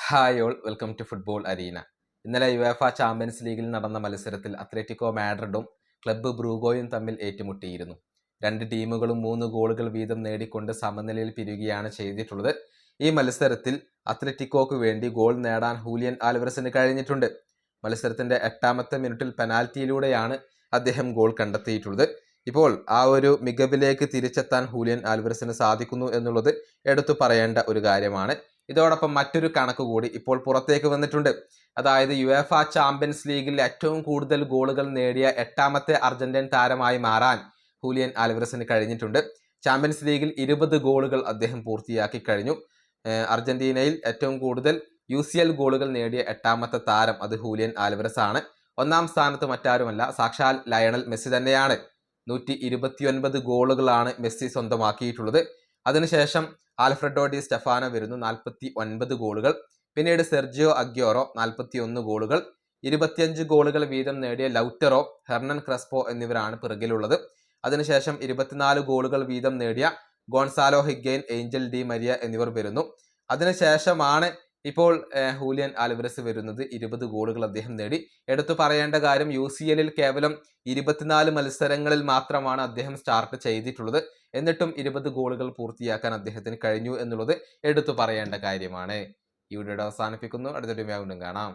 Hi all welcome to football arena. ഇന്നലെ UEFA champions ലീഗിൽ നടന്ന മത്സരത്തിൽ അത്ലറ്റിക്കോ മാഡ്രിഡും ക്ലബ്ബ് ബ്രൂഗോയും തമ്മിൽ ഏറ്റുമുട്ടിയിരുന്നു. രണ്ട് ടീമുകളും 3 ഗോളുകൾ വീതം നേടിക്കൊണ്ട് സമനിലയിൽ പിരിയുകയാണ് ചെയ്തിട്ടുള്ളത്. ഈ മത്സരത്തിൽ അത്ലറ്റിക്കോക്ക് വേണ്ടി ഗോൾ നേടാൻ ഹൂലിയൻ ആൽവരസിന് കഴിഞ്ഞിട്ടുണ്ട്. മത്സരത്തിന്റെ 8ാമത്തെ മിനിറ്റിൽ പെനാൽറ്റിയിലൂടെയാണ് അദ്ദേഹം ഗോൾ കണ്ടെത്തിയിട്ടുള്ളത്. ഇപ്പോൾ ആ ഒരു മികവിലേക്ക് തിരിച്ചെത്താൻ ഹൂലിയൻ ആൽവരസിന് സാധിക്കുന്നു എന്നുള്ളത് എടുത്തു പറയേണ്ട ഒരു കാര്യമാണ്. ഇതോടൊപ്പം മറ്റൊരു കണക്ക് കൂടി ഇപ്പോൾ പുറത്തേക്ക് വന്നിട്ടുണ്ട്. അതായത് യുവേഫ ചാമ്പ്യൻസ് ലീഗിൽ ഏറ്റവും കൂടുതൽ ഗോളുകൾ നേടിയ 8ാമത്തെ അർജന്റീൻ താരമായി മാറാൻ ഹൂലിയൻ ആൽവരസിന് കഴിഞ്ഞിട്ടുണ്ട്. ചാമ്പ്യൻസ് ലീഗിൽ 20 ഗോളുകൾ അദ്ദേഹം പൂർത്തിയാക്കി കഴിഞ്ഞു. അർജന്റീനയിൽ ഏറ്റവും കൂടുതൽ UCL ഗോളുകൾ നേടിയ 8ാമത്തെ താരം അത് ഹൂലിയൻ ആൽവരസ് ആണ്. 1ാം സ്ഥാനത്ത് മറ്റാരുമല്ല, സാക്ഷാൽ ലയണൽ മെസ്സി തന്നെയാണ്. 129 ഗോളുകളാണ് മെസ്സി സ്വന്തമാക്കിയിട്ടുള്ളത്. അതിനുശേഷം ആൽഫ്രെഡോ ഡി സ്റ്റെഫാനോ വരുന്നു, 49 ഗോളുകൾ. പിന്നീട് സെർജിയോ അഗ്യോറോ 41 ഗോളുകൾ. 25 ഗോളുകൾ വീതം നേടിയ ലൗറ്ററോ, ഹെർണൻ ക്രെസ്പോ എന്നിവരാണ് പിറകിലുള്ളത്. അതിനുശേഷം 24 ഗോളുകൾ വീതം നേടിയ Gonzalo Higuain, Angel Di Maria എന്നിവർ വരുന്നു. അതിനുശേഷമാണ് ഇപ്പോൾ ഹൂലിയൻ ആൽവരസ് വരുന്നത്. 20 ഗോളുകൾ അദ്ദേഹം നേടി. എടുത്തു പറയേണ്ട കാര്യം, UCL കേവലം 24 മത്സരങ്ങളിൽ മാത്രമാണ് അദ്ദേഹം സ്റ്റാർട്ട് ചെയ്തിട്ടുള്ളത്. എന്നിട്ടും 20 ഗോളുകൾ പൂർത്തിയാക്കാൻ അദ്ദേഹത്തിന് കഴിഞ്ഞു എന്നുള്ളത് എടുത്തു പറയേണ്ട കാര്യമാണ്. ഈ വീഡിയോ അവസാനിപ്പിക്കുന്നു. അടുത്ത വീഡിയോ വീണ്ടും കാണാം.